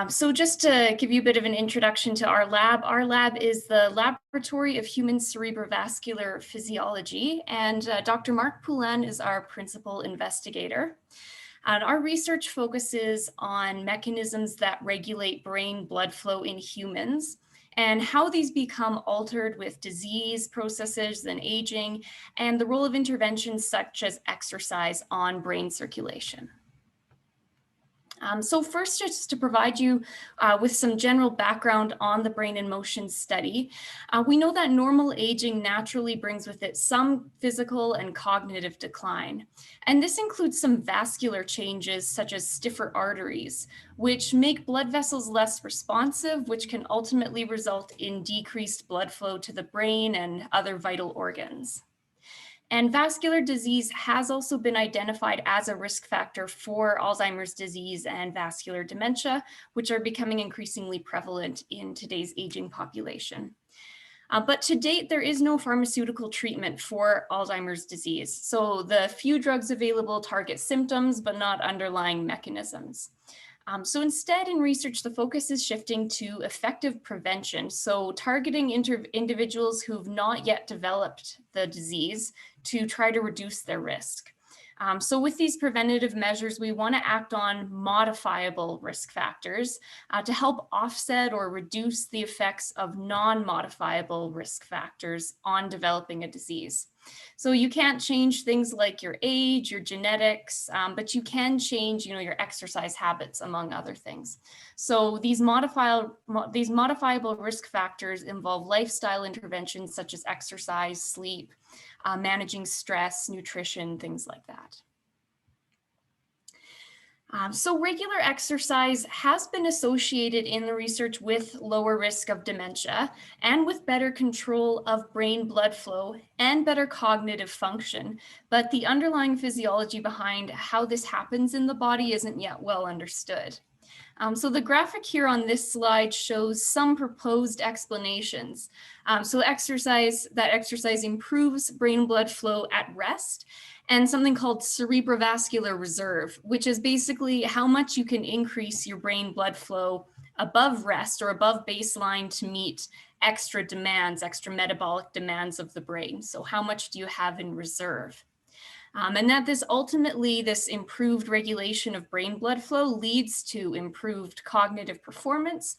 So just to give you a bit of an introduction to our lab is the Laboratory of Human Cerebrovascular Physiology, and Dr. Mark Poulin is our principal investigator. And our research focuses on mechanisms that regulate brain blood flow in humans and how these become altered with disease processes and aging, and the role of interventions such as exercise on brain circulation. So first, just to provide you with some general background on the brain in motion study, we know that normal aging naturally brings with it some physical and cognitive decline. And this includes some vascular changes such as stiffer arteries, which make blood vessels less responsive, which can ultimately result in decreased blood flow to the brain and other vital organs. And vascular disease has also been identified as a risk factor for Alzheimer's disease and vascular dementia, which are becoming increasingly prevalent in today's aging population. But to date, there is no pharmaceutical treatment for Alzheimer's disease. So the few drugs available target symptoms, but not underlying mechanisms. So instead, in research, the focus is shifting to effective prevention. So targeting individuals who've not yet developed the disease to try to reduce their risk. So with these preventative measures, we want to act on modifiable risk factors to help offset or reduce the effects of non-modifiable risk factors on developing a disease. So you can't change things like your age, your genetics, but you can change, your exercise habits, among other things. So these modifiable risk factors involve lifestyle interventions such as exercise, sleep, managing stress, nutrition, things like that. So regular exercise has been associated in the research with lower risk of dementia and with better control of brain blood flow and better cognitive function. But the underlying physiology behind how this happens in the body isn't yet well understood. So the graphic here on this slide shows some proposed explanations. So exercise improves brain blood flow at rest, and something called cerebrovascular reserve, which is basically how much you can increase your brain blood flow above rest or above baseline to meet extra metabolic demands of the brain. So how much do you have in reserve? And that this improved regulation of brain blood flow leads to improved cognitive performance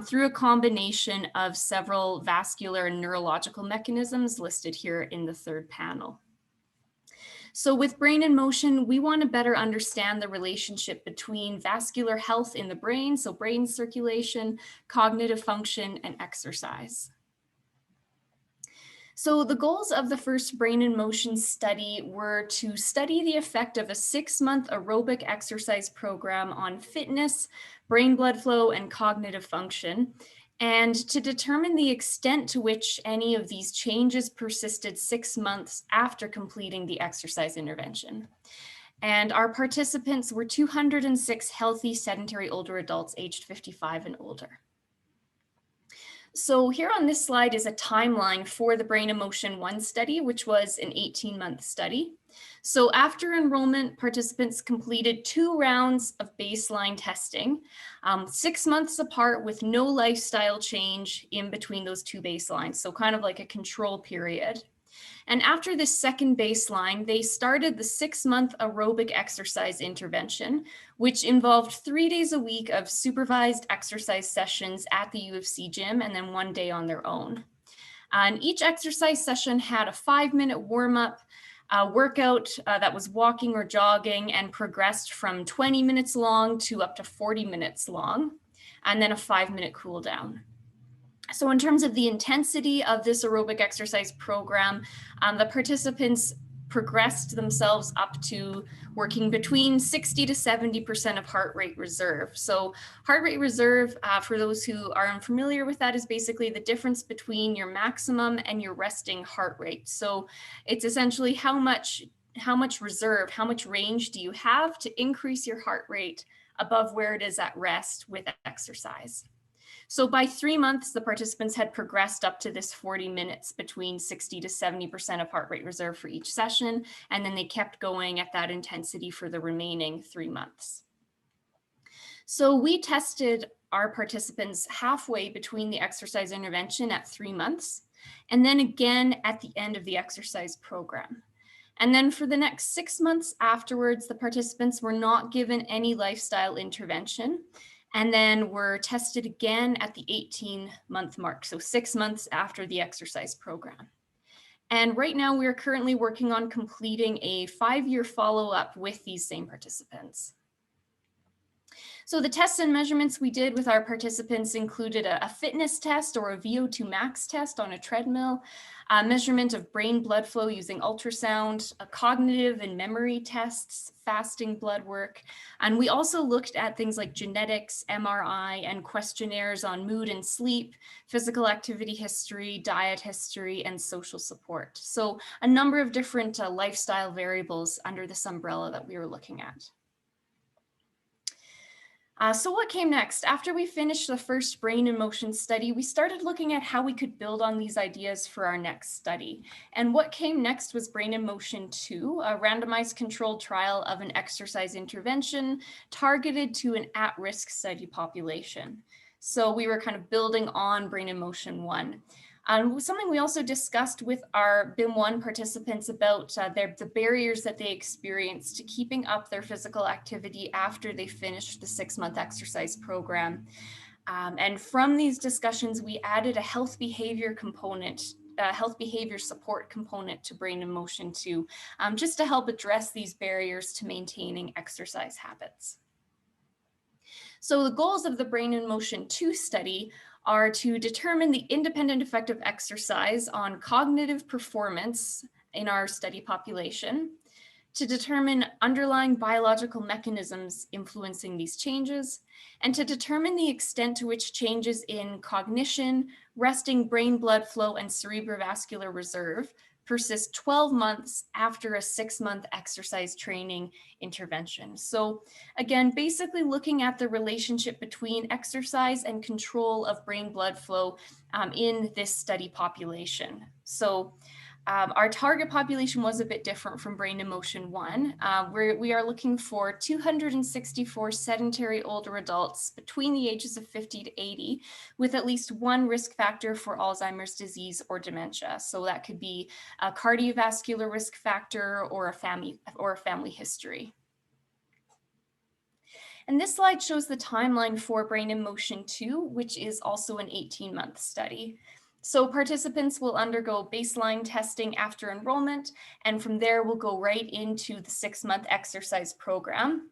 through a combination of several vascular and neurological mechanisms listed here in the third panel. So with brain in motion, we want to better understand the relationship between vascular health in the brain, so brain circulation, cognitive function, and exercise. So the goals of the first Brain in Motion study were to study the effect of a 6-month aerobic exercise program on fitness, brain blood flow, and cognitive function, and to determine the extent to which any of these changes persisted 6 months after completing the exercise intervention. And our participants were 206 healthy sedentary older adults aged 55 and older. So here on this slide is a timeline for the Brain in Motion 1 study, which was an 18-month study. So after enrollment, participants completed 2 rounds of baseline testing, 6 months apart with no lifestyle change in between those 2 baselines, so kind of like a control period. And after this second baseline, they started the 6-month aerobic exercise intervention, which involved 3 days a week of supervised exercise sessions at the U of C gym and then 1 day on their own. And each exercise session had a 5-minute warm-up workout that was walking or jogging and progressed from 20 minutes long to up to 40 minutes long, and then a 5-minute cool down. So in terms of the intensity of this aerobic exercise program, the participants progressed themselves up to working between 60 to 70% of heart rate reserve. So heart rate reserve, for those who are unfamiliar with that, is basically the difference between your maximum and your resting heart rate. So it's essentially how much reserve, how much range do you have to increase your heart rate above where it is at rest with exercise. So by 3 months, the participants had progressed up to this 40 minutes between 60 to 70% of heart rate reserve for each session. And then they kept going at that intensity for the remaining 3 months. So we tested our participants halfway between the exercise intervention at 3 months, and then again at the end of the exercise program. And then for the next 6 months afterwards, the participants were not given any lifestyle intervention, and then were tested again at the 18-month mark, so 6 months after the exercise program. And right now, we are currently working on completing a 5-year follow-up with these same participants. So the tests and measurements we did with our participants included a fitness test or a VO2 max test on a treadmill, a measurement of brain blood flow using ultrasound, a cognitive and memory tests, fasting blood work. And we also looked at things like genetics, MRI, and questionnaires on mood and sleep, physical activity history, diet history, and social support. So a number of different lifestyle variables under this umbrella that we were looking at. So what came next? After we finished the first brain in motion study, we started looking at how we could build on these ideas for our next study. And what came next was Brain in Motion 2, a randomized controlled trial of an exercise intervention targeted to an at-risk study population. So we were kind of building on Brain in Motion 1. Something we also discussed with our BIM1 participants about the barriers that they experience to keeping up their physical activity after they finish the 6-month exercise program. And from these discussions, we added a health behavior component, a health behavior support component to Brain in Motion 2, just to help address these barriers to maintaining exercise habits. So the goals of the Brain in Motion 2 study are to determine the independent effect of exercise on cognitive performance in our study population, to determine underlying biological mechanisms influencing these changes, and to determine the extent to which changes in cognition, resting brain blood flow, and cerebrovascular reserve persist 12 months after a 6-month exercise training intervention. So again, basically looking at the relationship between exercise and control of brain blood flow in this study population. So our target population was a bit different from Brain in Motion 1. We are looking for 264 sedentary older adults between the ages of 50 to 80 with at least one risk factor for Alzheimer's disease or dementia. So that could be a cardiovascular risk factor or a family history. And this slide shows the timeline for Brain in Motion 2, which is also an 18-month study. So participants will undergo baseline testing after enrollment, and from there we'll go right into the 6-month exercise program.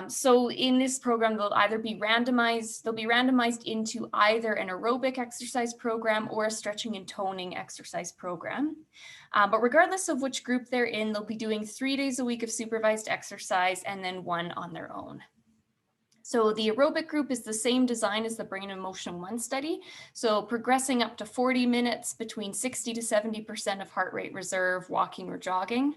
So in this program, they'll be randomized into either an aerobic exercise program or a stretching and toning exercise program. But regardless of which group they're in, they'll be doing 3 days a week of supervised exercise and then 1 on their own. So the aerobic group is the same design as the Brain in Motion 1 study. So progressing up to 40 minutes between 60 to 70% of heart rate reserve, walking or jogging.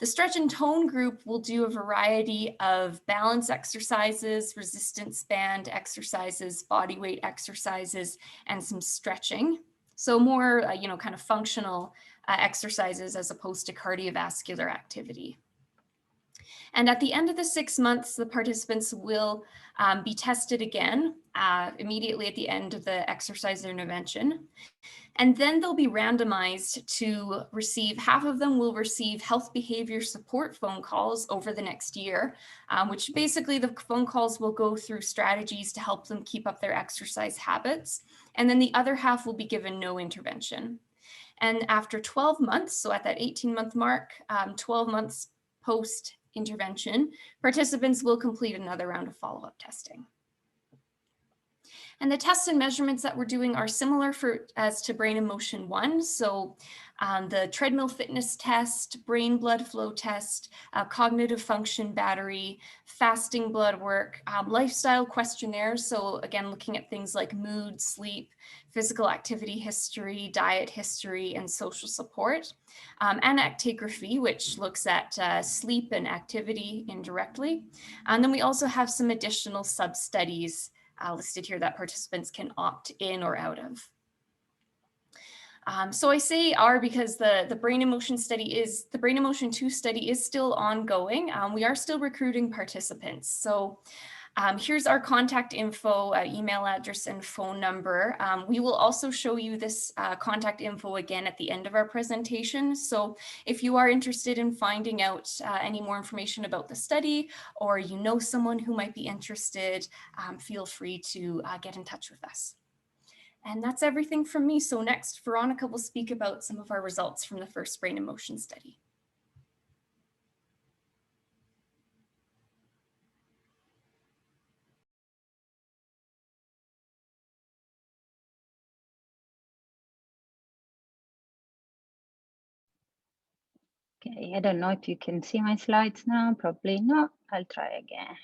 The stretch and tone group will do a variety of balance exercises, resistance band exercises, body weight exercises, and some stretching. So more, kind of functional exercises as opposed to cardiovascular activity. And at the end of the 6 months, the participants will be tested again immediately at the end of the exercise intervention. And then they'll be randomized to receive, half of them will receive health behavior support phone calls over the next year, which basically the phone calls will go through strategies to help them keep up their exercise habits. And then the other half will be given no intervention. And after 12 months, so at that 18-month mark, 12 months post intervention, participants will complete another round of follow-up testing. And the tests and measurements that we're doing are similar as to Brain in Motion 1. So the treadmill fitness test, brain blood flow test, cognitive function battery, fasting blood work, lifestyle questionnaires. So again, looking at things like mood, sleep, physical activity history, diet history, and social support. And actigraphy, which looks at sleep and activity indirectly. And then we also have some additional sub-studies listed here that participants can opt in or out of. So I say R because the Brain in Motion the Brain in Motion 2 study is still ongoing. We are still recruiting participants. So here's our contact info, email address and phone number. We will also show you this contact info again at the end of our presentation. So if you are interested in finding out any more information about the study, or you know someone who might be interested, feel free to get in touch with us. And that's everything from me. So next, Veronica will speak about some of our results from the first Brain in Motion study. Okay, I don't know if you can see my slides now, probably not. I'll try again.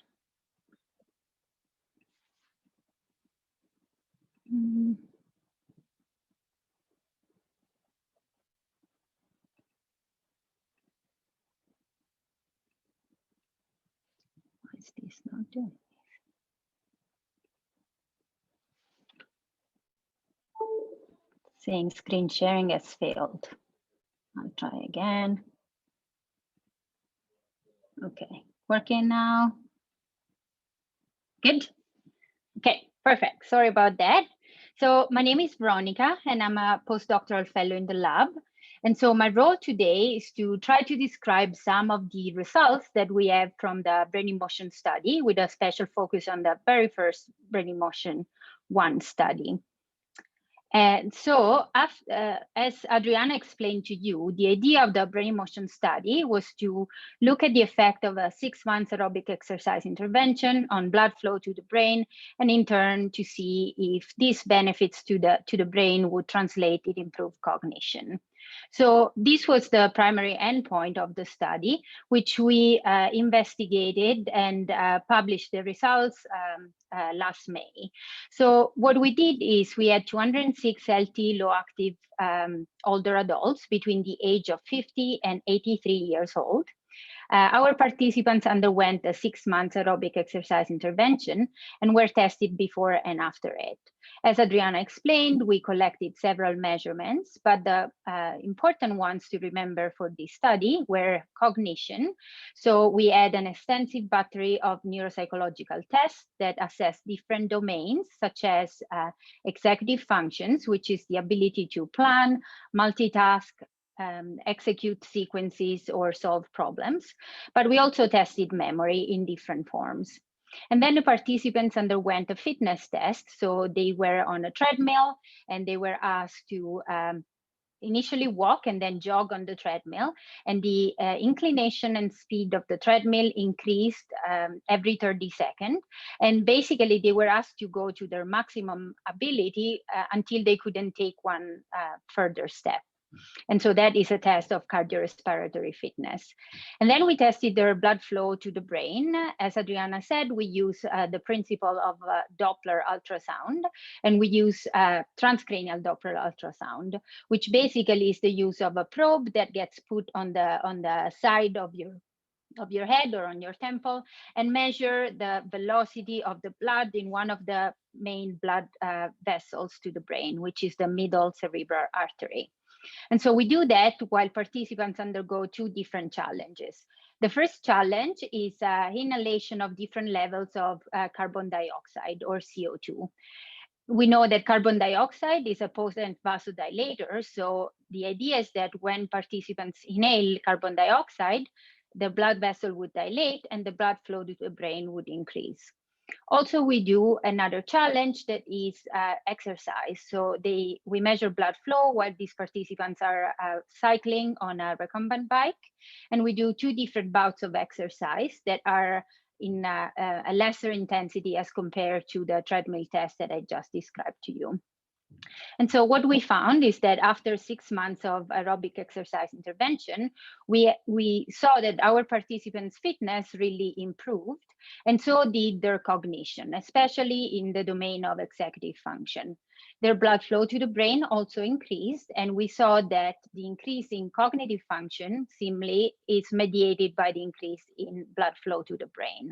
Why is this not doing? Saying screen sharing has failed. I'll try again. Okay, working now. Good. Okay, perfect. Sorry about that. So my name is Veronica and I'm a postdoctoral fellow in the lab. And so my role today is to try to describe some of the results that we have from the Brain in Motion study with a special focus on the very first Brain in Motion 1 study. And so, as Adriana explained to you, the idea of the Brain in Motion study was to look at the effect of a 6-month aerobic exercise intervention on blood flow to the brain, and in turn to see if these benefits to the brain would translate in improved cognition. So this was the primary endpoint of the study, which we investigated and published the results last May. So what we did is we had 206 healthy, low active older adults between the age of 50 and 83 years old. Our participants underwent a 6-month aerobic exercise intervention and were tested before and after it. As Adriana explained, we collected several measurements, but the important ones to remember for this study were cognition. So we had an extensive battery of neuropsychological tests that assess different domains, such as executive functions, which is the ability to plan, multitask, execute sequences or solve problems, but we also tested memory in different forms. And then the participants underwent a fitness test. So they were on a treadmill and they were asked to initially walk and then jog on the treadmill. And the inclination and speed of the treadmill increased every 30 seconds. And basically they were asked to go to their maximum ability until they couldn't take one further step. And so that is a test of cardiorespiratory fitness. And then we tested their blood flow to the brain. As Adriana said, we use the principle of Doppler ultrasound, and we use transcranial Doppler ultrasound, which basically is the use of a probe that gets put on the side of your head or on your temple and measure the velocity of the blood in one of the main blood vessels to the brain, which is the middle cerebral artery. And so we do that while participants undergo 2 different challenges. The first challenge is inhalation of different levels of carbon dioxide or CO2. We know that carbon dioxide is a potent vasodilator. So the idea is that when participants inhale carbon dioxide, the blood vessel would dilate and the blood flow to the brain would increase. Also, we do another challenge that is exercise. So we measure blood flow while these participants are cycling on a recumbent bike. And we do 2 different bouts of exercise that are in a lesser intensity as compared to the treadmill test that I just described to you. And so what we found is that after 6 months of aerobic exercise intervention, we saw that our participants' fitness really improved, and so did their cognition, especially in the domain of executive function. Their blood flow to the brain also increased, and we saw that the increase in cognitive function seemingly is mediated by the increase in blood flow to the brain.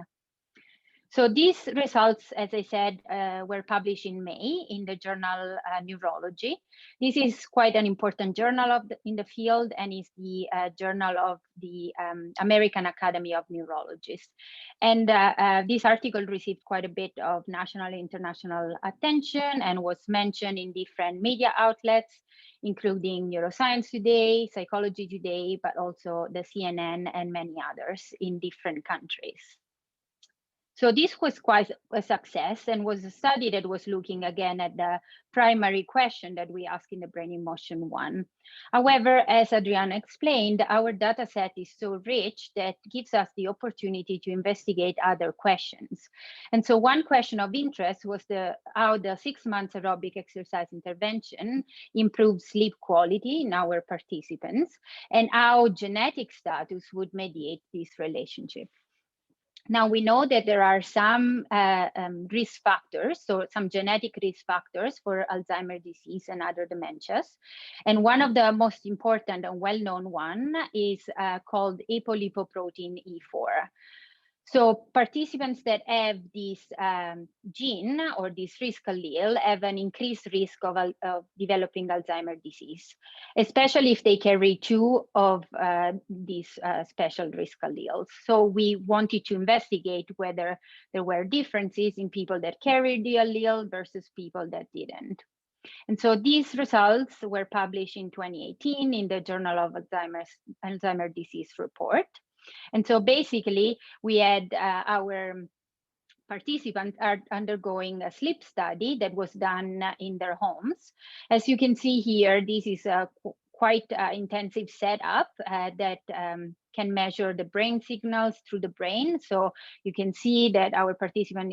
So these results, as I said, were published in May in the journal Neurology. This is quite an important journal in the field, and is the journal of the American Academy of Neurologists. And this article received quite a bit of national and international attention and was mentioned in different media outlets, including Neuroscience Today, Psychology Today, but also the CNN and many others in different countries. So this was quite a success, and was a study that was looking again at the primary question that we asked in the Brain in Motion 1. However, as Adriana explained, our data set is so rich that gives us the opportunity to investigate other questions. And so one question of interest was how the 6 months aerobic exercise intervention improved sleep quality in our participants, and how genetic status would mediate this relationship. Now, we know that there are some risk factors, so some genetic risk factors for Alzheimer's disease and other dementias. And one of the most important and well-known one is called apolipoprotein E4. So participants that have this gene or this risk allele have an increased risk of developing Alzheimer's disease, especially if they carry two of these special risk alleles. So we wanted to investigate whether there were differences in people that carried the allele versus people that didn't. And so these results were published in 2018 in the Journal of Alzheimer's Disease Report. And so basically, we had our participants are undergoing a sleep study that was done in their homes. As you can see here, this is a quite intensive setup that can measure the brain signals through the brain. So you can see that our participant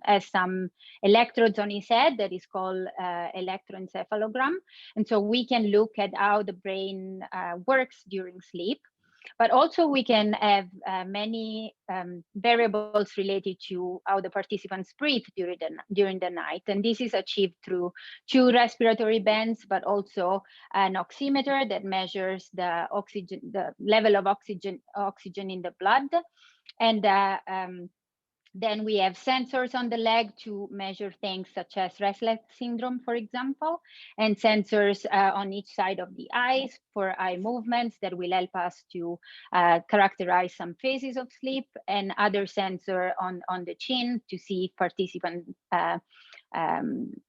has some electrodes on his head that is called electroencephalogram. And so we can look at how the brain works during sleep. But also we can have many variables related to how the participants breathe during the night. And this is achieved through 2 respiratory bands, but also an oximeter that measures the level of oxygen in the blood. And then we have sensors on the leg to measure things such as restless syndrome, for example, and sensors on each side of the eyes for eye movements that will help us to characterize some phases of sleep, and other sensor on the chin to see if participants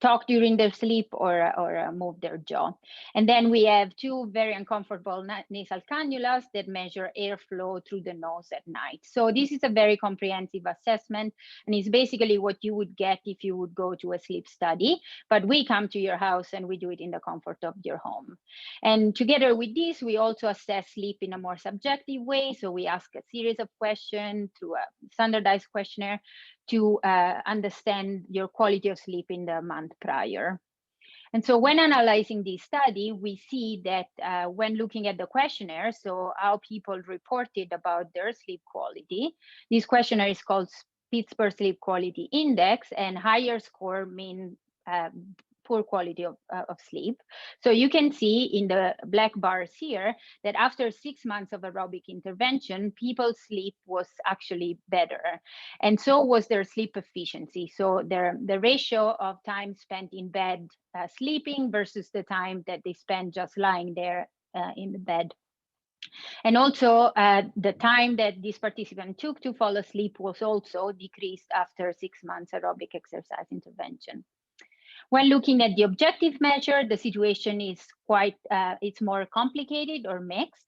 talk during their sleep or move their jaw. And then we have 2 very uncomfortable nasal cannulas that measure airflow through the nose at night. So this is a very comprehensive assessment, and it's basically what you would get if you would go to a sleep study, but we come to your house and we do it in the comfort of your home. And together with this, we also assess sleep in a more subjective way. So we ask a series of questions through a standardized questionnaire to understand your quality of sleep in the month prior. And so when analyzing this study, we see that when looking at the questionnaire, so how people reported about their sleep quality, this questionnaire is called Pittsburgh Sleep Quality Index, and higher score mean poor quality of sleep. So you can see in the black bars here that after 6 months of aerobic intervention, people's sleep was actually better. And so was their sleep efficiency. So the ratio of time spent in bed sleeping versus the time that they spent just lying there in the bed. And also the time that this participant took to fall asleep was also decreased after 6 months aerobic exercise intervention. When looking at the objective measure, the situation is it's more complicated or mixed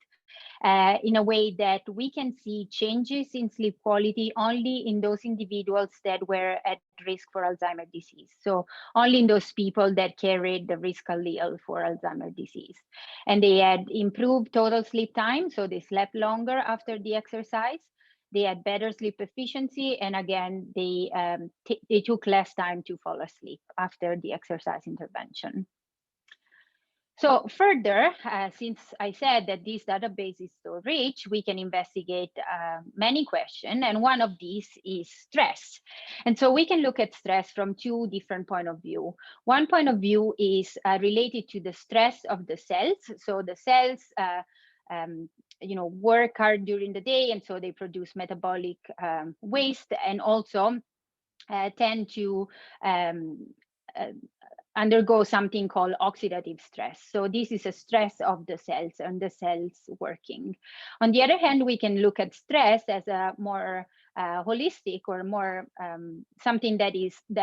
in a way that we can see changes in sleep quality only in those individuals that were at risk for Alzheimer's disease. So only in those people that carried the risk allele for Alzheimer's disease. And they had improved total sleep time, so they slept longer after the exercise. They had better sleep efficiency, and again, they took less time to fall asleep after the exercise intervention. So further, since I said that this database is so rich, we can investigate many questions, and one of these is stress. And so we can look at stress from 2 different points of view. One point of view is related to the stress of the cells. So the cells work hard during the day, and so they produce metabolic waste, and also tend to undergo something called oxidative stress. So this is a stress of the cells and the cells working. On the other hand, we can look at stress as a more holistic, or more something that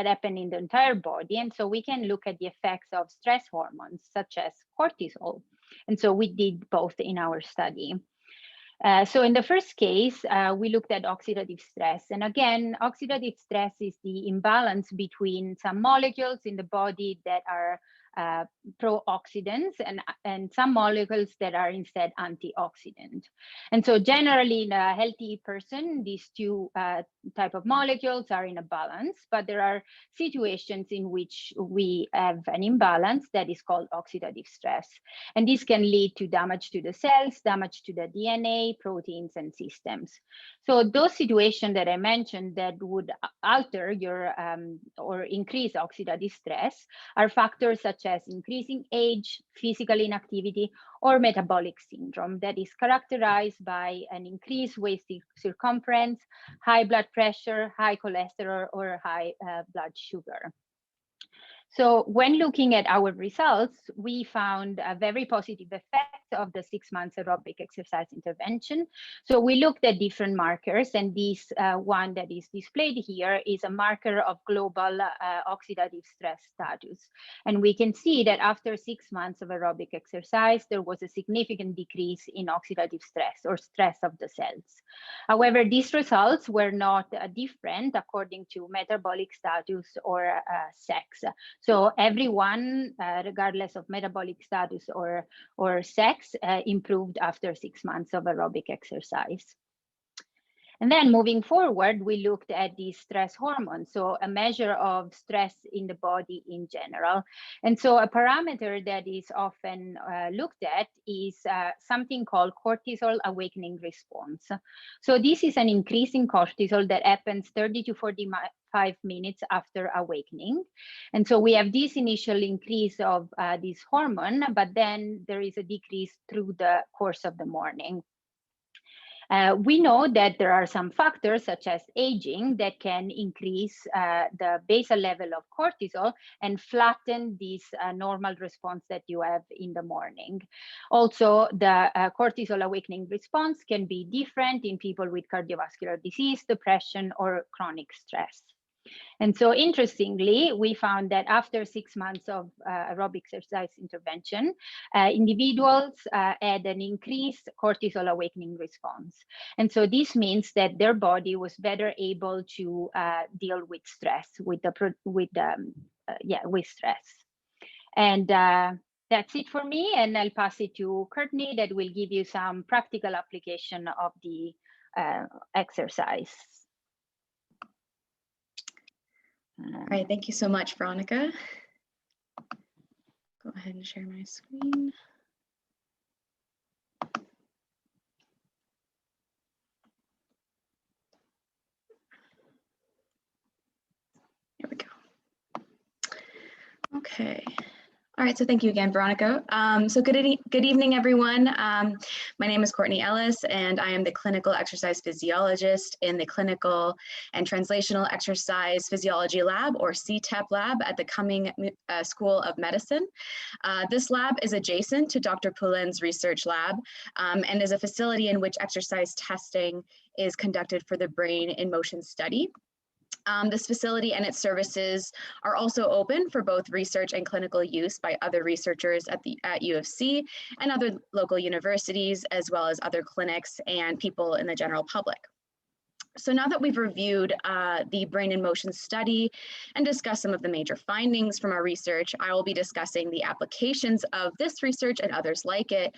happen in the entire body. And so we can look at the effects of stress hormones such as cortisol. And so we did both in our study. So in the first case, we looked at oxidative stress. And again, oxidative stress is the imbalance between some molecules in the body that are pro-oxidants and some molecules that are instead antioxidant. And so generally in a healthy person, these two type of molecules are in a balance, but there are situations in which we have an imbalance that is called oxidative stress. And this can lead to damage to the cells, damage to the DNA, proteins, and systems. So those situations that I mentioned that would alter your or increase oxidative stress are factors such as increasing age, physical inactivity, or metabolic syndrome that is characterized by an increased waist circumference, high blood pressure, high cholesterol, or high blood sugar. So when looking at our results, we found a very positive effect of the 6 months aerobic exercise intervention. So we looked at different markers, and this one that is displayed here is a marker of global oxidative stress status. And we can see that after 6 months of aerobic exercise, there was a significant decrease in oxidative stress, or stress of the cells. However, these results were not different according to metabolic status or sex. So everyone, regardless of metabolic status or sex, improved after 6 months of aerobic exercise. And then moving forward, we looked at the stress hormones, so a measure of stress in the body in general. And so a parameter that is often looked at is something called cortisol awakening response. So this is an increase in cortisol that happens 30 to 45 minutes after awakening. And so we have this initial increase of this hormone, but then there is a decrease through the course of the morning. We know that there are some factors such as aging that can increase the basal level of cortisol and flatten this normal response that you have in the morning. Also, the cortisol awakening response can be different in people with cardiovascular disease, depression, or chronic stress. And so interestingly, we found that after 6 months of aerobic exercise intervention, individuals had an increased cortisol awakening response. And so this means that their body was better able to deal with stress, with stress. And that's it for me. And I'll pass it to Courtney that will give you some practical application of the exercise. All right, thank you so much, Veronica. Go ahead and share my screen. Here we go. Okay. All right, so thank you again, Veronica. So good evening, everyone. My name is Courtney Ellis, and I am the clinical exercise physiologist in the Clinical and Translational Exercise Physiology Lab, or CTEP lab, at the Cumming School of Medicine. This lab is adjacent to Dr. Poulin's research lab and is a facility in which exercise testing is conducted for the Brain in Motion study. This facility and its services are also open for both research and clinical use by other researchers at U of C and other local universities, as well as other clinics and people in the general public. So now that we've reviewed the Brain in Motion study and discussed some of the major findings from our research, I will be discussing the applications of this research and others like it.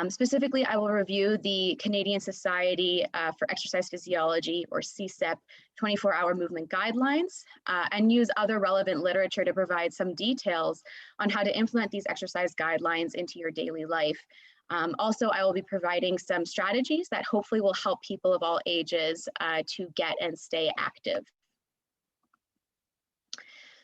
Specifically, I will review the Canadian Society for Exercise Physiology, or CSEP, 24-hour movement guidelines, and use other relevant literature to provide some details on how to implement these exercise guidelines into your daily life. Also, I will be providing some strategies that hopefully will help people of all ages to get and stay active.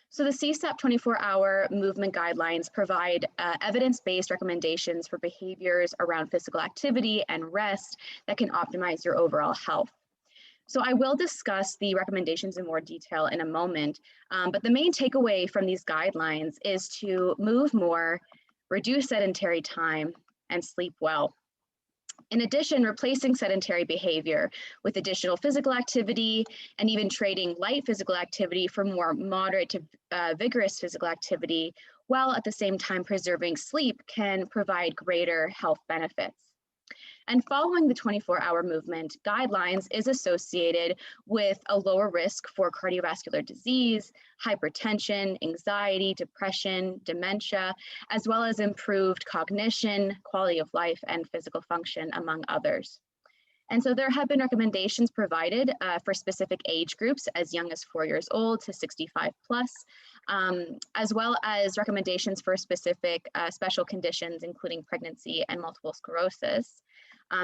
So the CSAP 24-hour movement guidelines provide evidence-based recommendations for behaviors around physical activity and rest that can optimize your overall health. So I will discuss the recommendations in more detail in a moment, but the main takeaway from these guidelines is to move more, reduce sedentary time, and sleep well. In addition, replacing sedentary behavior with additional physical activity and even trading light physical activity for more moderate to vigorous physical activity, while at the same time preserving sleep, can provide greater health benefits. And following the 24-hour movement guidelines is associated with a lower risk for cardiovascular disease, hypertension, anxiety, depression, dementia, as well as improved cognition, quality of life, and physical function, among others. And so there have been recommendations provided for specific age groups as young as 4 years old to 65 plus, as well as recommendations for specific special conditions, including pregnancy and multiple sclerosis.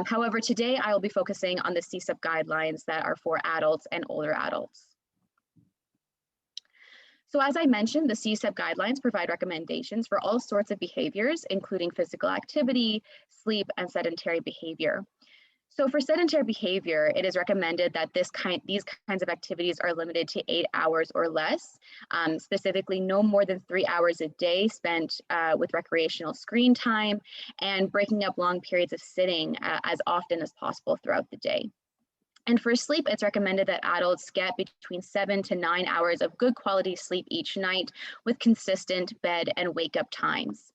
However, today I will be focusing on the CSAP guidelines that are for adults and older adults. So as I mentioned, the CSAP guidelines provide recommendations for all sorts of behaviors, including physical activity, sleep, and sedentary behavior. So for sedentary behavior, it is recommended that these kinds of activities are limited to 8 hours or less, specifically no more than 3 hours a day spent with recreational screen time, and breaking up long periods of sitting as often as possible throughout the day. And for sleep, it's recommended that adults get between 7 to 9 hours of good quality sleep each night with consistent bed and wake up times.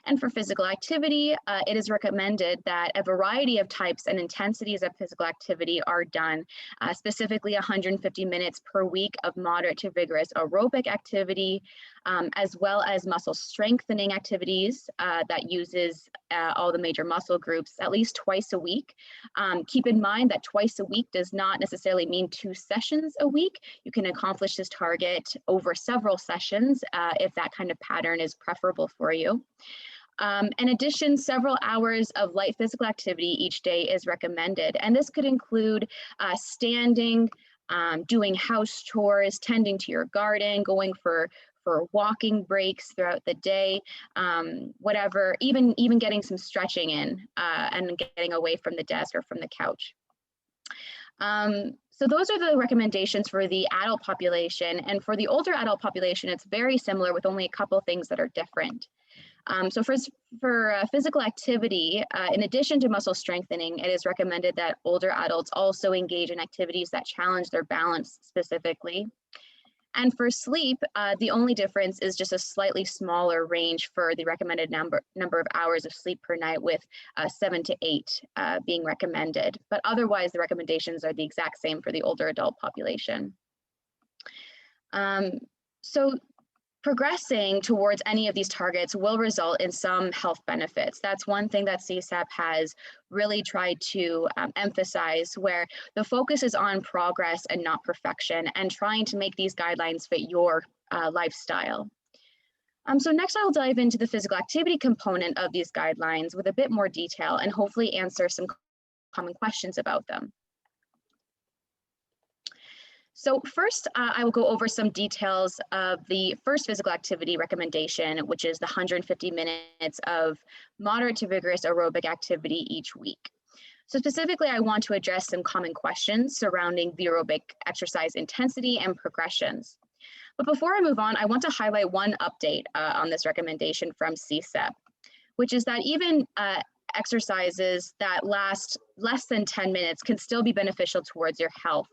And for physical activity, it is recommended that a variety of types and intensities of physical activity are done, specifically 150 minutes per week of moderate to vigorous aerobic activity, as well as muscle strengthening activities that uses all the major muscle groups at least twice a week. Keep in mind that twice a week does not necessarily mean 2 sessions a week. You can accomplish this target over several sessions if that kind of pattern is preferable for you. In addition, several hours of light physical activity each day is recommended, and this could include standing, doing house chores, tending to your garden, going for walking breaks throughout the day, whatever, even getting some stretching in and getting away from the desk or from the couch. So those are the recommendations for the adult population, and for the older adult population, it's very similar with only a couple things that are different. So for physical activity, in addition to muscle strengthening, it is recommended that older adults also engage in activities that challenge their balance specifically. And for sleep, the only difference is just a slightly smaller range for the recommended number of hours of sleep per night, with 7 to 8 being recommended. But otherwise, the recommendations are the exact same for the older adult population. So progressing towards any of these targets will result in some health benefits. That's one thing that CSAP has really tried to emphasize, where the focus is on progress and not perfection, and trying to make these guidelines fit your lifestyle. So next I'll dive into the physical activity component of these guidelines with a bit more detail and hopefully answer some common questions about them. So first, I will go over some details of the first physical activity recommendation, which is the 150 minutes of moderate to vigorous aerobic activity each week. So specifically, I want to address some common questions surrounding the aerobic exercise intensity and progressions. But before I move on, I want to highlight one update on this recommendation from CSAP, which is that even exercises that last less than 10 minutes can still be beneficial towards your health.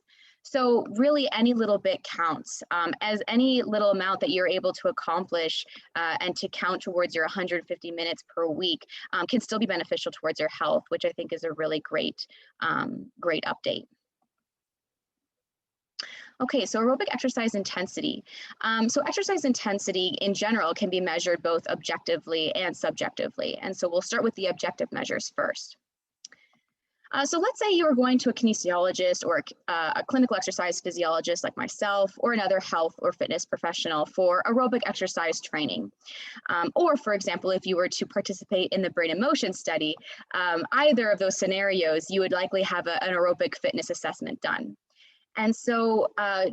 So really any little bit counts, as any little amount that you're able to accomplish and to count towards your 150 minutes per week can still be beneficial towards your health, which I think is a really great update. Okay, so aerobic exercise intensity. So exercise intensity in general can be measured both objectively and subjectively. And so we'll start with the objective measures first. So let's say you are going to a kinesiologist or a clinical exercise physiologist like myself, or another health or fitness professional for aerobic exercise training. Or for example, if you were to participate in the brain and motion study, either of those scenarios, you would likely have an aerobic fitness assessment done. And so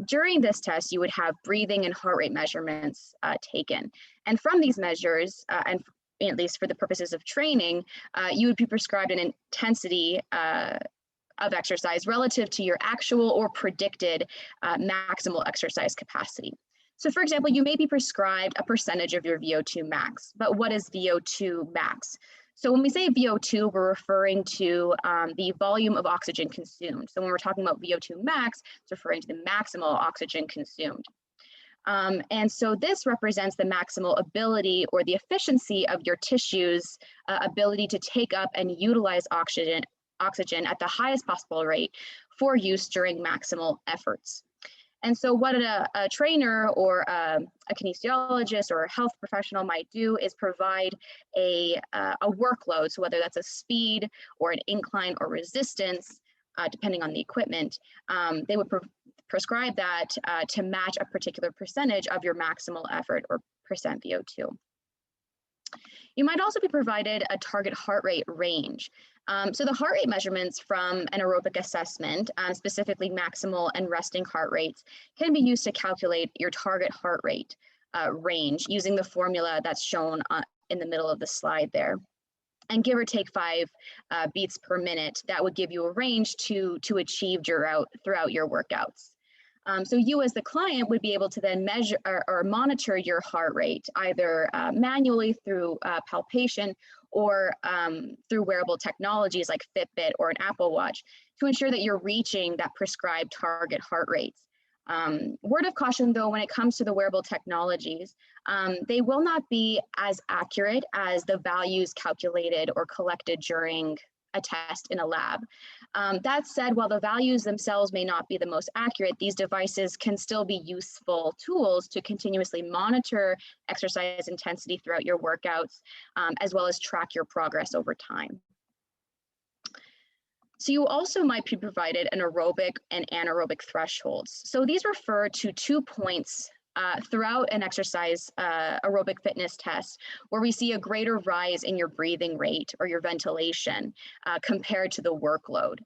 during this test, you would have breathing and heart rate measurements taken. And from these measures, and at least for the purposes of training, you would be prescribed an intensity of exercise relative to your actual or predicted maximal exercise capacity. So for example, you may be prescribed a percentage of your VO2 max, but what is VO2 max? So when we say VO2, we're referring to the volume of oxygen consumed. So when we're talking about VO2 max, it's referring to the maximal oxygen consumed. And so this represents the maximal ability or the efficiency of your tissues' ability to take up and utilize oxygen at the highest possible rate for use during maximal efforts. And so what a trainer or a kinesiologist or a health professional might do is provide a workload. So whether that's a speed or an incline or resistance, depending on the equipment, they would prescribe that to match a particular percentage of your maximal effort or percent VO2. You might also be provided a target heart rate range. So the heart rate measurements from an aerobic assessment, specifically maximal and resting heart rates, can be used to calculate your target heart rate range using the formula that's shown in the middle of the slide there. And give or take 5 beats per minute, that would give you a range to achieve throughout your workouts. So you as the client would be able to then measure or monitor your heart rate either manually through palpation or through wearable technologies like Fitbit or an Apple Watch to ensure that you're reaching that prescribed target heart rates. Word of caution though, when it comes to the wearable technologies, they will not be as accurate as the values calculated or collected during a test in a lab. That said, while the values themselves may not be the most accurate, these devices can still be useful tools to continuously monitor exercise intensity throughout your workouts, as well as track your progress over time. So you also might be provided an aerobic and anaerobic thresholds. So these refer to 2 points throughout an exercise aerobic fitness test where we see a greater rise in your breathing rate or your ventilation compared to the workload.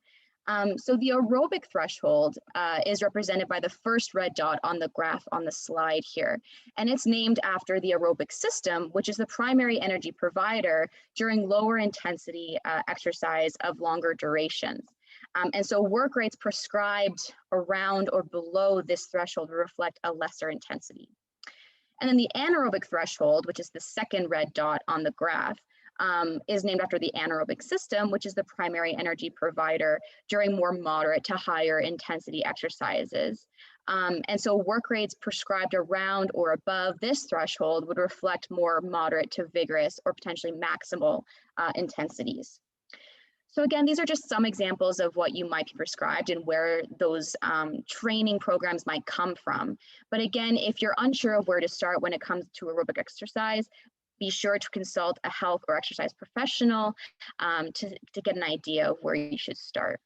So the aerobic threshold is represented by the first red dot on the graph on the slide here. And it's named after the aerobic system, which is the primary energy provider during lower intensity exercise of longer durations. And so work rates prescribed around or below this threshold reflect a lesser intensity. And then the anaerobic threshold, which is the second red dot on the graph, is named after the anaerobic system, which is the primary energy provider during more moderate to higher intensity exercises. And so work rates prescribed around or above this threshold would reflect more moderate to vigorous or potentially maximal intensities. So again, these are just some examples of what you might be prescribed and where those training programs might come from. But again, if you're unsure of where to start when it comes to aerobic exercise, be sure to consult a health or exercise professional to get an idea of where you should start.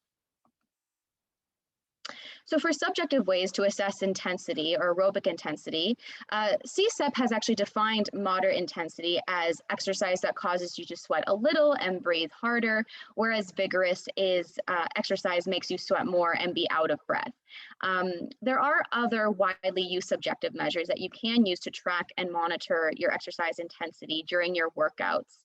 So for subjective ways to assess intensity or aerobic intensity, CSEP has actually defined moderate intensity as exercise that causes you to sweat a little and breathe harder, whereas vigorous is exercise makes you sweat more and be out of breath. There are other widely used subjective measures that you can use to track and monitor your exercise intensity during your workouts.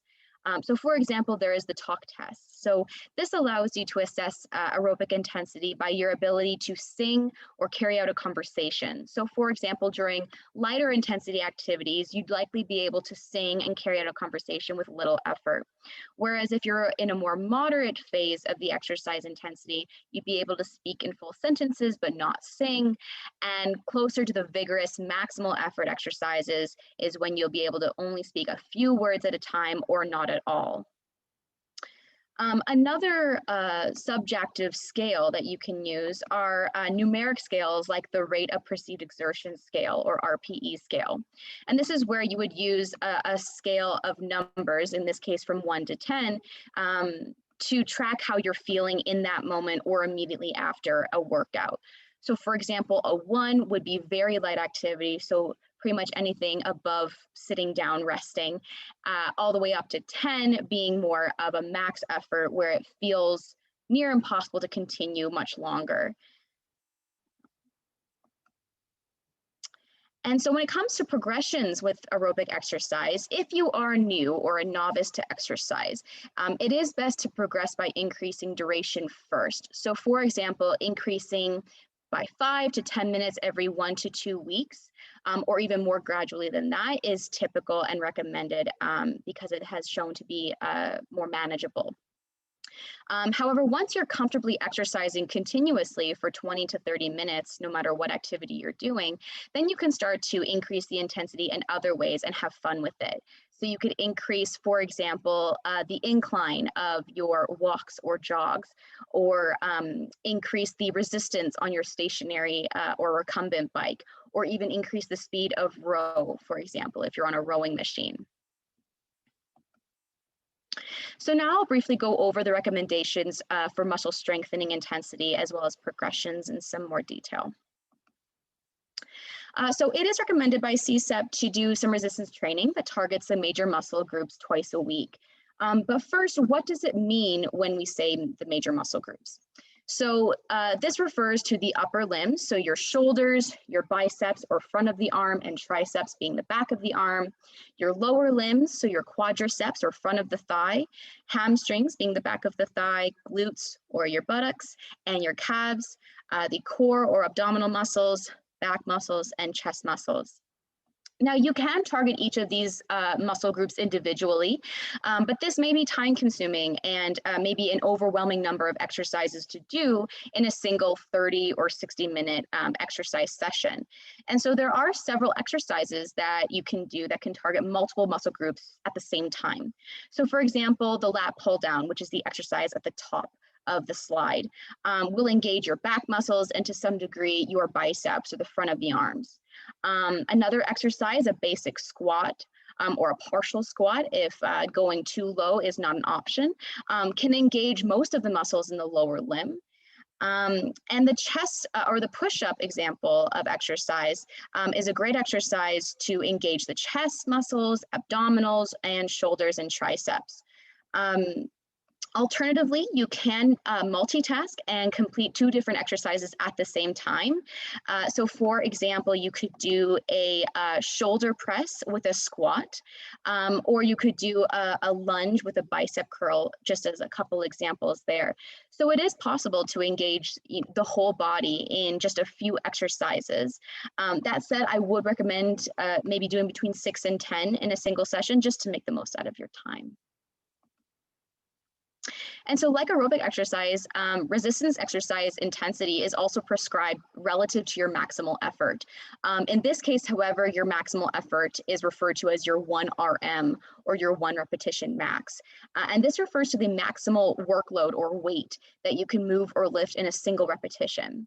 So for example, there is the talk test. So this allows you to assess aerobic intensity by your ability to sing or carry out a conversation. So for example, during lighter intensity activities, you'd likely be able to sing and carry out a conversation with little effort. Whereas if you're in a more moderate phase of the exercise intensity, you'd be able to speak in full sentences but not sing. And closer to the vigorous maximal effort exercises is when you'll be able to only speak a few words at a time or not at all. Another subjective scale that you can use are numeric scales like the rate of perceived exertion scale or RPE scale. And this is where you would use a scale of numbers, in this case from 1 to 10, to track how you're feeling in that moment or immediately after a workout. So for example, a 1 would be very light activity, so pretty much anything above sitting down resting, all the way up to 10 being more of a max effort where it feels near impossible to continue much longer. And so when it comes to progressions with aerobic exercise, if you are new or a novice to exercise, it is best to progress by increasing duration first. So for example, increasing by 5 to 10 minutes every 1 to 2 weeks, or even more gradually than that is typical and recommended because it has shown to be more manageable. However, once you're comfortably exercising continuously for 20 to 30 minutes, no matter what activity you're doing, then you can start to increase the intensity in other ways and have fun with it. So you could increase, for example, the incline of your walks or jogs, or increase the resistance on your stationary or recumbent bike, or even increase the speed of row, for example, if you're on a rowing machine. So now I'll briefly go over the recommendations for muscle strengthening intensity as well as progressions in some more detail. So it is recommended by CSEP to do some resistance training that targets the major muscle groups twice a week. But first, what does it mean when we say the major muscle groups? So this refers to the upper limbs, so your shoulders, your biceps or front of the arm, and triceps being the back of the arm, your lower limbs, so your quadriceps or front of the thigh, hamstrings being the back of the thigh, glutes or your buttocks, and your calves, the core or abdominal muscles, back muscles, and chest muscles. Now, you can target each of these muscle groups individually, but this may be time consuming and maybe an overwhelming number of exercises to do in a single 30 or 60-minute exercise session. And so there are several exercises that you can do that can target multiple muscle groups at the same time. So for example, the lat pull down, which is the exercise at the top of the slide, will engage your back muscles and to some degree your biceps or the front of the arms. Another exercise, a basic squat or a partial squat, if going too low is not an option, can engage most of the muscles in the lower limb. And the chest or the push-up example of exercise is a great exercise to engage the chest muscles, abdominals, and shoulders and triceps. Alternatively, you can multitask and complete 2 different exercises at the same time. So for example, you could do a shoulder press with a squat, or you could do a lunge with a bicep curl, just as a couple examples there. So it is possible to engage the whole body in just a few exercises. That said, I would recommend maybe doing between 6 and 10 in a single session just to make the most out of your time. And so like aerobic exercise, resistance exercise intensity is also prescribed relative to your maximal effort. In this case, however, your maximal effort is referred to as your 1 RM or your 1 repetition max. And this refers to the maximal workload or weight that you can move or lift in a single repetition.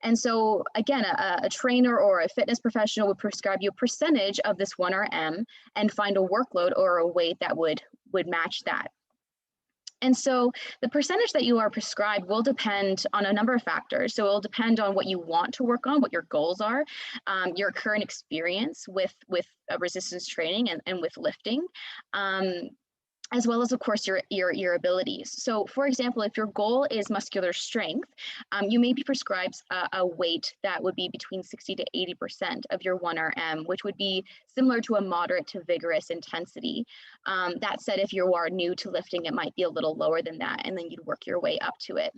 And so again, a trainer or a fitness professional would prescribe you a percentage of this 1 RM and find a workload or a weight that would match that. And so the percentage that you are prescribed will depend on a number of factors. So it will depend on what you want to work on, what your goals are, your current experience with resistance training and with lifting, as well as, of course, your abilities. So for example, if your goal is muscular strength, you may be prescribed a weight that would be between 60 to 80% of your 1 RM, which would be similar to a moderate to vigorous intensity. That said, if you are new to lifting, it might be a little lower than that, and then you'd work your way up to it.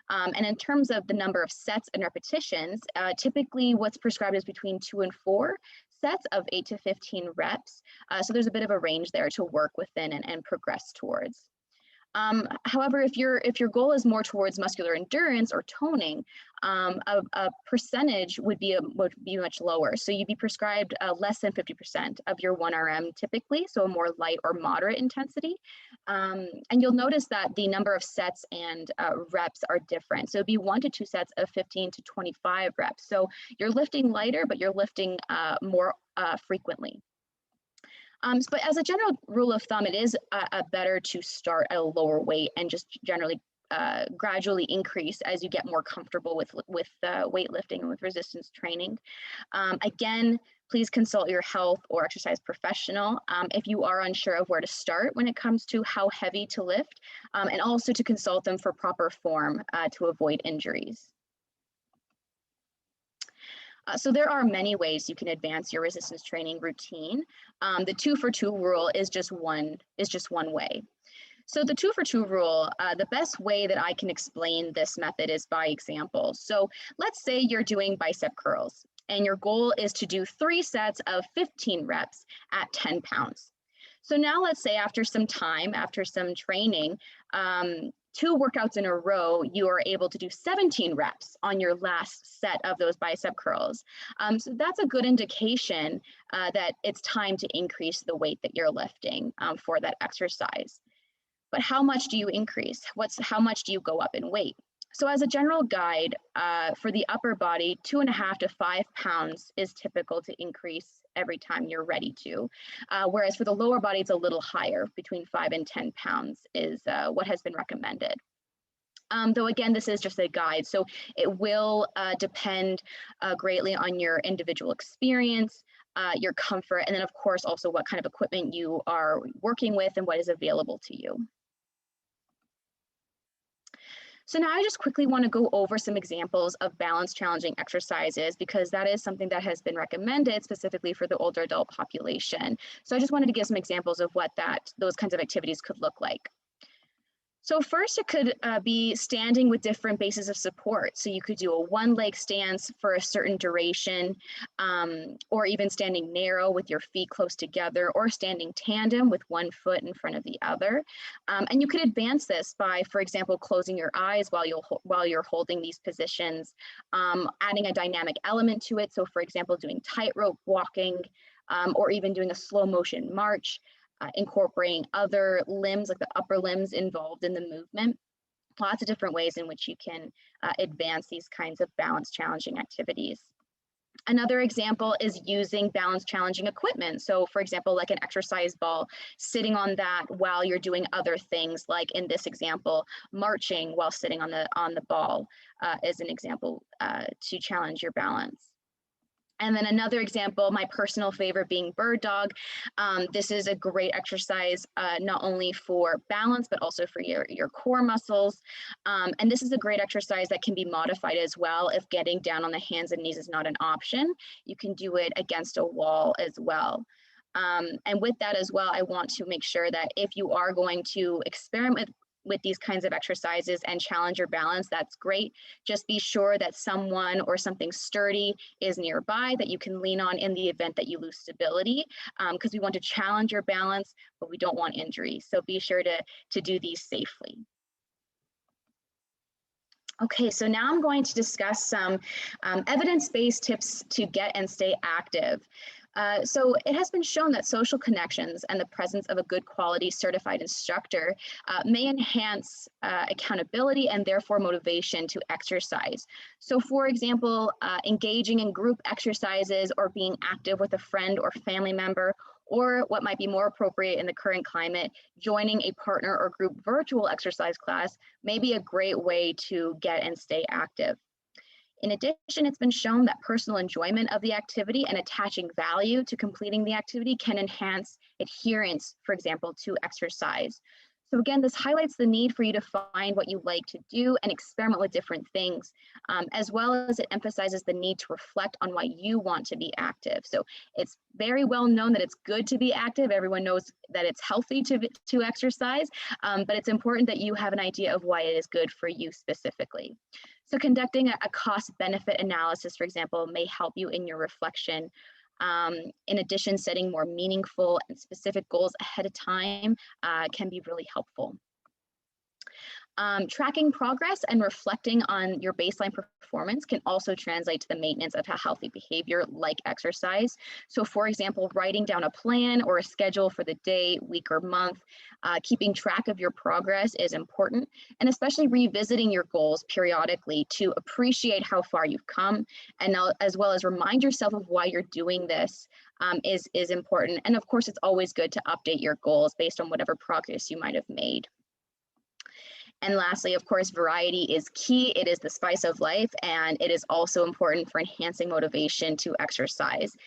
And in terms of the number of sets and repetitions, typically what's prescribed is between 2 and 4 sets of 8 to 15 reps. So there's a bit of a range there to work within and progress towards. However, if your goal is more towards muscular endurance or toning, a percentage would be much lower. So you'd be prescribed less than 50% of your 1 RM typically, so a more light or moderate intensity. And you'll notice that the number of sets and reps are different. So it'd be 1 to 2 sets of 15 to 25 reps. So you're lifting lighter, but you're lifting more frequently. But as a general rule of thumb, it is better to start at a lower weight and just generally gradually increase as you get more comfortable with weightlifting and with resistance training. Again, please consult your health or exercise professional if you are unsure of where to start when it comes to how heavy to lift, and also to consult them for proper form to avoid injuries. So there are many ways you can advance your resistance training routine. The 2 for 2 rule is just one way. So the 2 for 2 rule, the best way that I can explain this method is by example. So let's say you're doing bicep curls and your goal is to do 3 sets of 15 reps at 10 pounds. So now let's say after some time, after some training, 2 workouts in a row, you are able to do 17 reps on your last set of those bicep curls. So that's a good indication that it's time to increase the weight that you're lifting for that exercise. But how much do you increase? How much do you go up in weight? So as a general guide, for the upper body, 2.5 to 5 pounds is typical to increase every time you're ready to. Whereas for the lower body, it's a little higher, between 5 and 10 pounds is what has been recommended. Though again, this is just a guide, so it will depend greatly on your individual experience, your comfort, and then of course also what kind of equipment you are working with and what is available to you. So now I just quickly want to go over some examples of balance challenging exercises because that is something that has been recommended specifically for the older adult population. So I just wanted to give some examples of what those kinds of activities could look like. So first it could be standing with different bases of support. So you could do a one-leg stance for a certain duration, or even standing narrow with your feet close together, or standing tandem with one foot in front of the other. And you could advance this by, for example, closing your eyes while you're holding these positions, adding a dynamic element to it. So for example, doing tightrope walking, or even doing a slow motion march. Incorporating other limbs, like the upper limbs involved in the movement. Lots of different ways in which you can advance these kinds of balance challenging activities. Another example is using balance challenging equipment. So for example, like an exercise ball, sitting on that while you're doing other things, like in this example, marching while sitting on the ball is an example to challenge your balance. And then another example, my personal favorite being bird dog. This is a great exercise, not only for balance, but also for your core muscles. And this is a great exercise that can be modified as well. If getting down on the hands and knees is not an option, you can do it against a wall as well. And with that as well, I want to make sure that if you are going to experiment with these kinds of exercises and challenge your balance, that's great. Just be sure that someone or something sturdy is nearby that you can lean on in the event that you lose stability, because we want to challenge your balance, but we don't want injury. So be sure to do these safely. Okay, so now I'm going to discuss some evidence-based tips to get and stay active. So it has been shown that social connections and the presence of a good quality certified instructor may enhance accountability and therefore motivation to exercise. So for example, engaging in group exercises or being active with a friend or family member, or what might be more appropriate in the current climate, joining a partner or group virtual exercise class may be a great way to get and stay active. In addition, it's been shown that personal enjoyment of the activity and attaching value to completing the activity can enhance adherence, for example, to exercise. So again, this highlights the need for you to find what you like to do and experiment with different things, as well as it emphasizes the need to reflect on why you want to be active. So it's very well known that it's good to be active. Everyone knows that it's healthy to exercise, but it's important that you have an idea of why it is good for you specifically. So conducting a cost-benefit analysis, for example, may help you in your reflection. In addition, setting more meaningful and specific goals ahead of time can be really helpful. Tracking progress and reflecting on your baseline performance can also translate to the maintenance of a healthy behavior like exercise. So for example, writing down a plan or a schedule for the day, week, or month, keeping track of your progress is important, and especially revisiting your goals periodically to appreciate how far you've come, and as well as remind yourself of why you're doing this is important. And of course, it's always good to update your goals based on whatever progress you might have made. And lastly, of course, variety is key. It is the spice of life, and it is also important for enhancing motivation to exercise.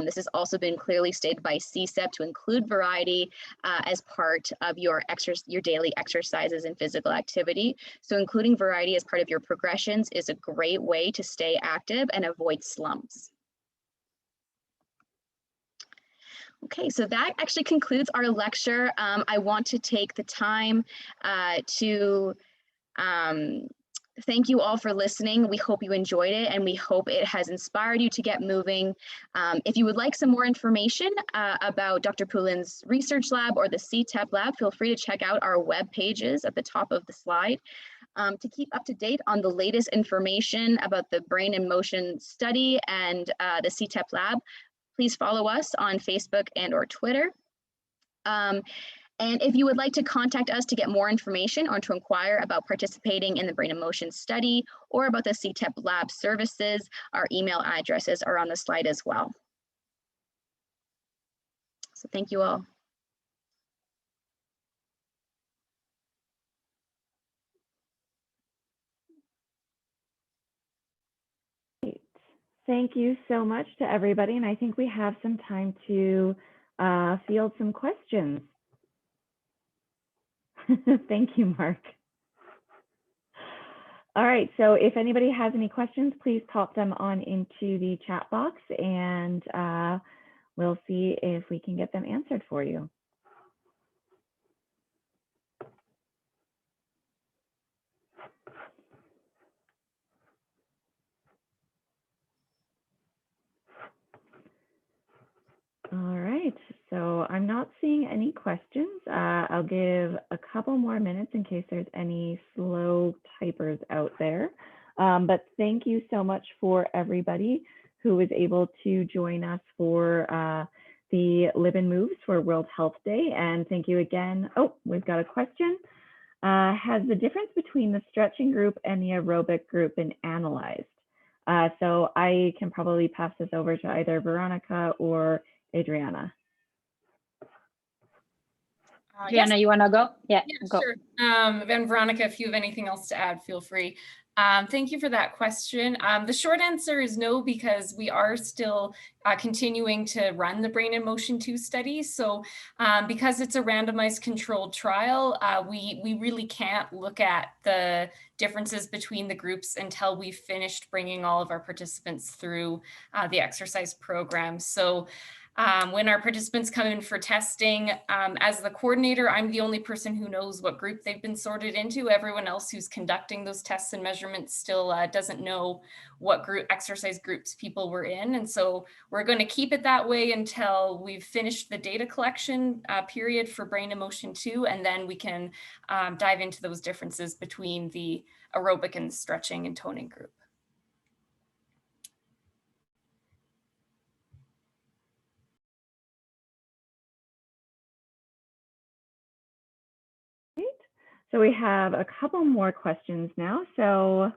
This has also been clearly stated by CSEP to include variety as part of your daily exercises and physical activity. So including variety as part of your progressions is a great way to stay active and avoid slumps. Okay, so that actually concludes our lecture. I want to take the time to thank you all for listening. We hope you enjoyed it, and we hope it has inspired you to get moving. If you would like some more information about Dr. Poulin's research lab or the CTEP lab, feel free to check out our web pages at the top of the slide. To keep up to date on the latest information about the Brain in Motion study and the CTEP lab, please follow us on Facebook and/or Twitter. And if you would like to contact us to get more information or to inquire about participating in the Brain in Motion study or about the CTEP lab services, our email addresses are on the slide as well. So thank you all. Great. Thank you so much to everybody. And I think we have some time to field some questions. Thank you, Mark. All right, so if anybody has any questions, please pop them on into the chat box, and we'll see if we can get them answered for you. All right, so I'm not seeing any questions. I'll give a couple more minutes in case there's any slow typers out there. But thank you so much for everybody who was able to join us for the Libin Moves for World Health Day. And thank you again. Oh, we've got a question. Has the difference between the stretching group and the aerobic group been analyzed? So I can probably pass this over to either Veronica or Adriana. Adriana, yes. You want to go? Yeah, go. Sure. And Veronica, if you have anything else to add, feel free. Thank you for that question. The short answer is no, because we are still continuing to run the Brain in Motion 2 study. So because it's a randomized controlled trial, we really can't look at the differences between the groups until we've finished bringing all of our participants through the exercise program. So when our participants come in for testing, as the coordinator, I'm the only person who knows what group they've been sorted into. Everyone else who's conducting those tests and measurements still doesn't know what group exercise groups people were in. And so we're going to keep it that way until we've finished the data collection period for Brain in Motion 2, and then we can dive into those differences between the aerobic and stretching and toning group. So we have a couple more questions now. So,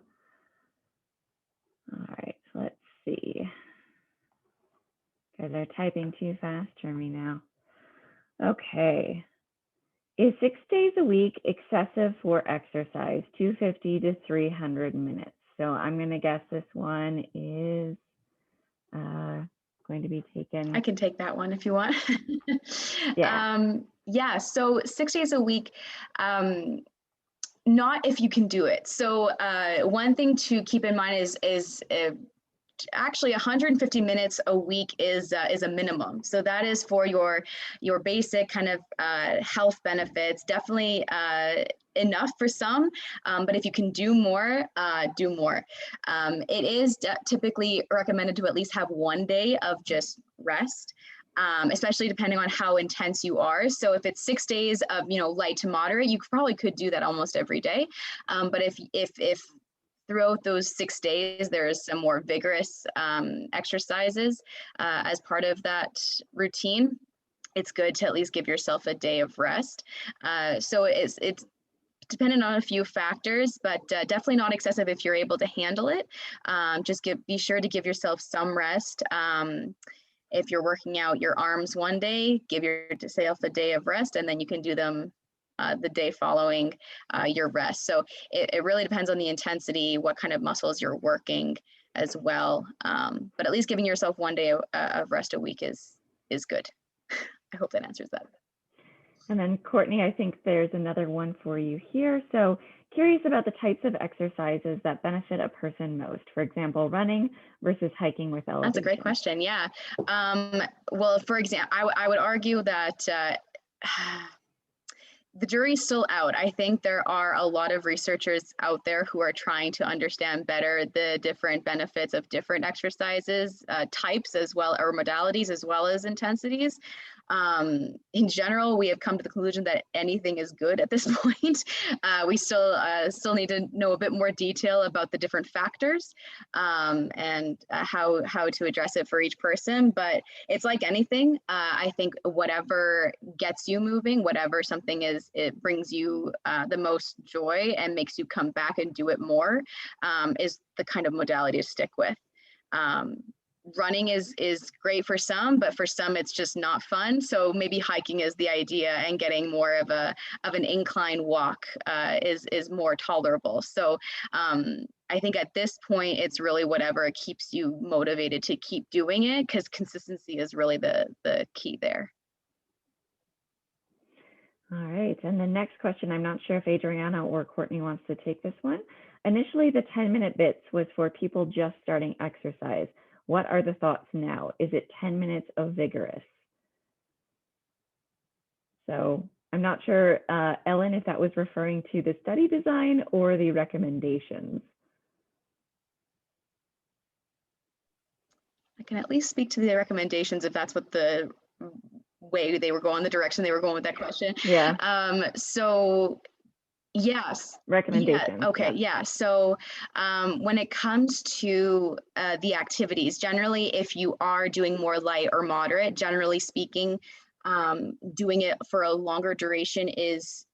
all right, let's see. Guys are typing too fast for me now. Okay. Is 6 days a week excessive for exercise, 250 to 300 minutes? So I'm going to guess this one is going to be taken. I can take that one if you want. Yeah. Yeah, so 6 days a week, not if you can do it. So one thing to keep in mind is actually 150 minutes a week is a minimum. So that is for your basic kind of health benefits. Definitely enough for some, but if you can do more, do more. It is typically recommended to at least have 1 day of just rest. Especially depending on how intense you are. So if it's 6 days of light to moderate, you probably could do that almost every day. But if throughout those 6 days there's some more vigorous exercises as part of that routine, it's good to at least give yourself a day of rest. So it's dependent on a few factors, but definitely not excessive if you're able to handle it. Just be sure to give yourself some rest. If you're working out your arms 1 day, give yourself a day of rest, and then you can do them the day following your rest. So it really depends on the intensity, what kind of muscles you're working as well. But at least giving yourself 1 day of rest a week is good. I hope that answers that. And then Courtney, I think there's another one for you here. So curious about the types of exercises that benefit a person most. For example, running versus hiking with elevation. That's a great question. Yeah. Well, for example, I would argue that the jury's still out. I think there are a lot of researchers out there who are trying to understand better the different benefits of different exercises, types as well, or modalities as well as intensities. In general, we have come to the conclusion that anything is good at this point. We still need to know a bit more detail about the different factors and how to address it for each person. But it's like anything. I think whatever gets you moving, whatever something is, it brings you the most joy and makes you come back and do it more, is the kind of modality to stick with. Running is great for some, but for some it's just not fun. So maybe hiking is the idea, and getting more of an incline walk is more tolerable. So I think at this point it's really whatever keeps you motivated to keep doing it, because consistency is really the key there. All right, and the next question, I'm not sure if Adriana or Courtney wants to take this one. Initially, the 10-minute bits was for people just starting exercise. What are the thoughts now? Is it 10 minutes of vigorous? So I'm not sure, Ellen, if that was referring to the study design or the recommendations. I can at least speak to the recommendations if that's what the way they were going, the direction they were going with that question. Yeah. So yes. Recommendations. Yeah, okay, yeah. So when it comes to the activities, generally, if you are doing more light or moderate, generally speaking, doing it for a longer duration is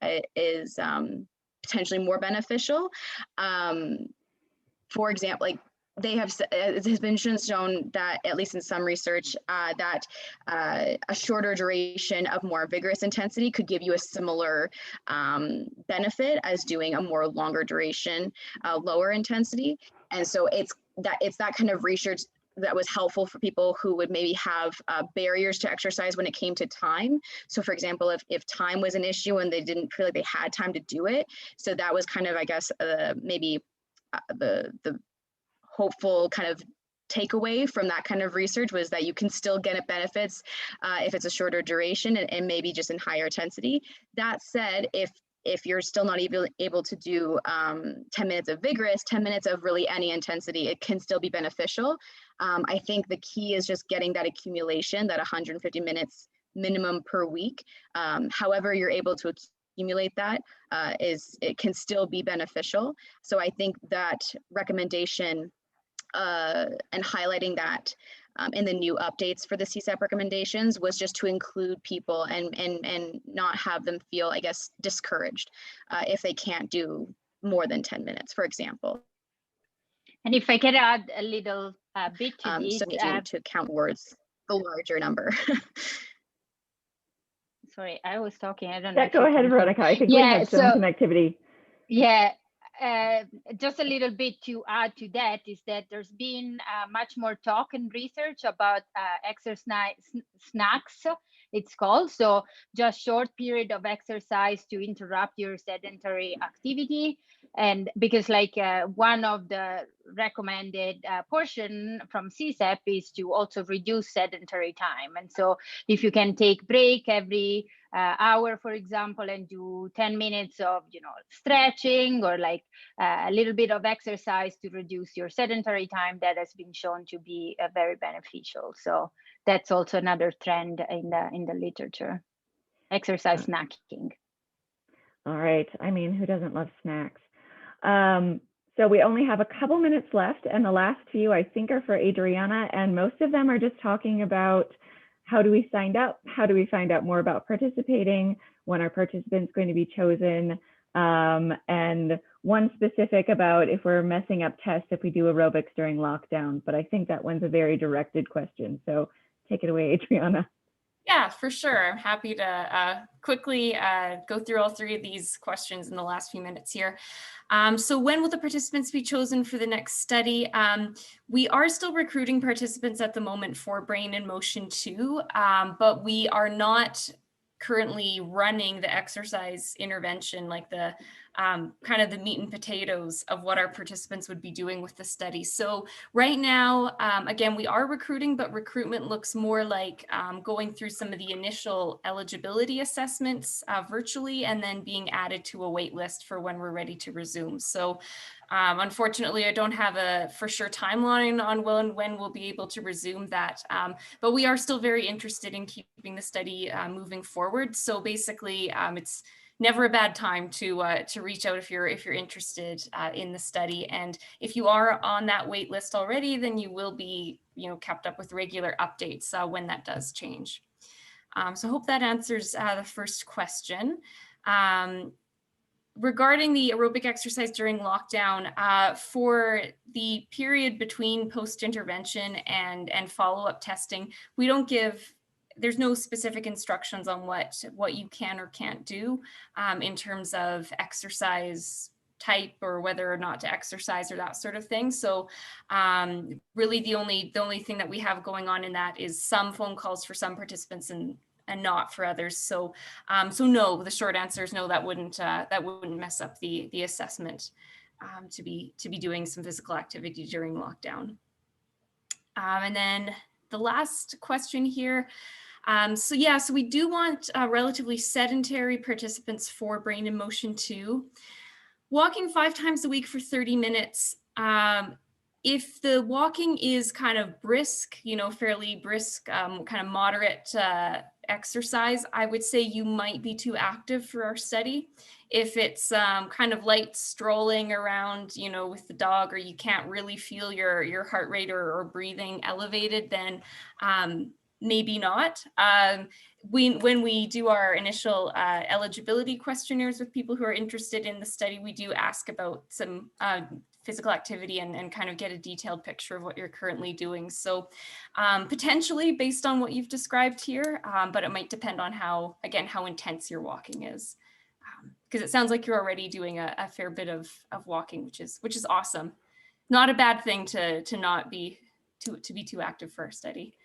potentially more beneficial. For example, like it has been shown that, at least in some research, that a shorter duration of more vigorous intensity could give you a similar benefit as doing a more longer duration, lower intensity. And so it's that kind of research that was helpful for people who would maybe have barriers to exercise when it came to time. So for example, if time was an issue and they didn't feel like they had time to do it. So that was kind of, I guess, maybe the hopeful kind of takeaway from that kind of research was that you can still get benefits if it's a shorter duration and maybe just in higher intensity. That said, if you're still not able to do 10 minutes of vigorous, 10 minutes of really any intensity, it can still be beneficial. I think the key is just getting that accumulation, that 150 minutes minimum per week. However you're able to accumulate that, it can still be beneficial. So I think that recommendation and highlighting that in the new updates for the CSAP recommendations was just to include people and not have them feel, I guess, discouraged if they can't do more than 10 minutes, for example. And if I could add a little bit to this. So need to count words, the larger number. Sorry, I was talking. I don't know. Yeah, go ahead, Veronica. I think we had some connectivity. Yeah. Just a little bit to add to that is that there's been much more talk and research about exercise snacks, it's called. So just short period of exercise to interrupt your sedentary activity. And because like one of the recommended portion from CSAP is to also reduce sedentary time. And so if you can take break every hour, for example, and do 10 minutes of, stretching or like a little bit of exercise to reduce your sedentary time, that has been shown to be very beneficial. So that's also another trend in the literature, exercise snacking. All right. I mean, who doesn't love snacks? So we only have a couple minutes left, and the last few I think are for Adriana, and most of them are just talking about how do we sign up? How do we find out more about participating? When are participants going to be chosen? And one specific about if we're messing up tests if we do aerobics during lockdown, but I think that one's a very directed question. So take it away, Adriana. Yeah, for sure. I'm happy to quickly go through all three of these questions in the last few minutes here. So when will the participants be chosen for the next study? We are still recruiting participants at the moment for Brain in Motion 2, but we are not currently running the exercise intervention, like the kind of the meat and potatoes of what our participants would be doing with the study. So right now, again, we are recruiting, but recruitment looks more like going through some of the initial eligibility assessments virtually, and then being added to a wait list for when we're ready to resume. So unfortunately, I don't have a for sure timeline on when we'll be able to resume that, but we are still very interested in keeping the study moving forward. So basically, it's never a bad time to reach out if you're interested in the study. And if you are on that wait list already, then you will be kept up with regular updates when that does change. So I hope that answers the first question. Regarding the aerobic exercise during lockdown, for the period between post-intervention and follow-up testing, we don't give, there's no specific instructions on what you can or can't do in terms of exercise type or whether or not to exercise or that sort of thing. So really the only thing that we have going on in that is some phone calls for some participants and not for others. So so no, the short answer is no, that wouldn't mess up the assessment to be doing some physical activity during lockdown. And then the last question here. So yeah, so we do want relatively sedentary participants for Brain in Motion 2. Walking 5 times a week for 30 minutes. If the walking is kind of brisk, fairly brisk, kind of moderate exercise, I would say you might be too active for our study. If it's kind of light strolling around, with the dog, or you can't really feel your heart rate or breathing elevated, then maybe not. When we do our initial eligibility questionnaires with people who are interested in the study, we do ask about some physical activity and kind of get a detailed picture of what you're currently doing. So potentially based on what you've described here, but it might depend on how intense your walking is. Because it sounds like you're already doing a fair bit of walking, which is awesome. Not a bad thing to not be too active for our study.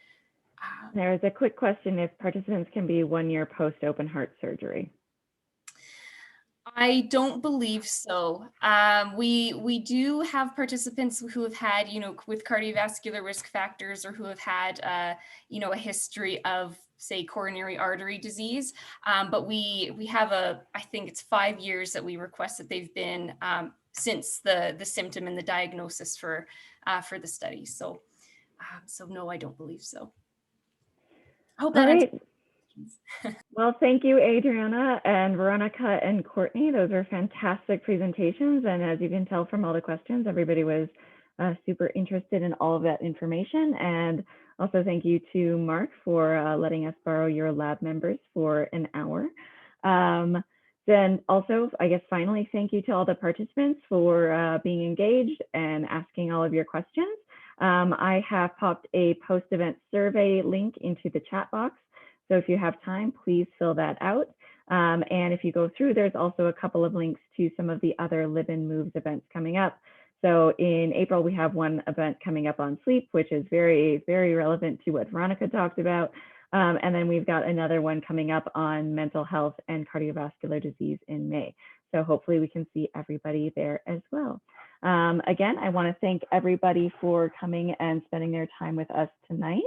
There's a quick question if participants can be 1 year post open heart surgery. I don't believe so. We do have participants who have had, with cardiovascular risk factors, or who have had, a history of, say, coronary artery disease. But we have I think it's 5 years that we request that they've been since the symptom and the diagnosis for the study. So, so no, I don't believe so. I hope that answers. Well, thank you, Adriana and Veronica and Courtney. Those are fantastic presentations. And as you can tell from all the questions, everybody was super interested in all of that information. And also thank you to Mark for letting us borrow your lab members for an hour. Then also, I guess, finally, thank you to all the participants for being engaged and asking all of your questions. I have popped a post-event survey link into the chat box. So if you have time, please fill that out. And if you go through, there's also a couple of links to some of the other Libin Moves events coming up. So in April, we have one event coming up on sleep, which is very, very relevant to what Veronica talked about. And then we've got another one coming up on mental health and cardiovascular disease in May. So hopefully we can see everybody there as well. Again, I want to thank everybody for coming and spending their time with us tonight.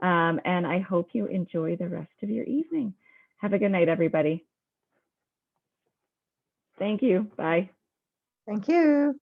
And I hope you enjoy the rest of your evening. Have a good night, everybody. Thank you. Bye. Thank you.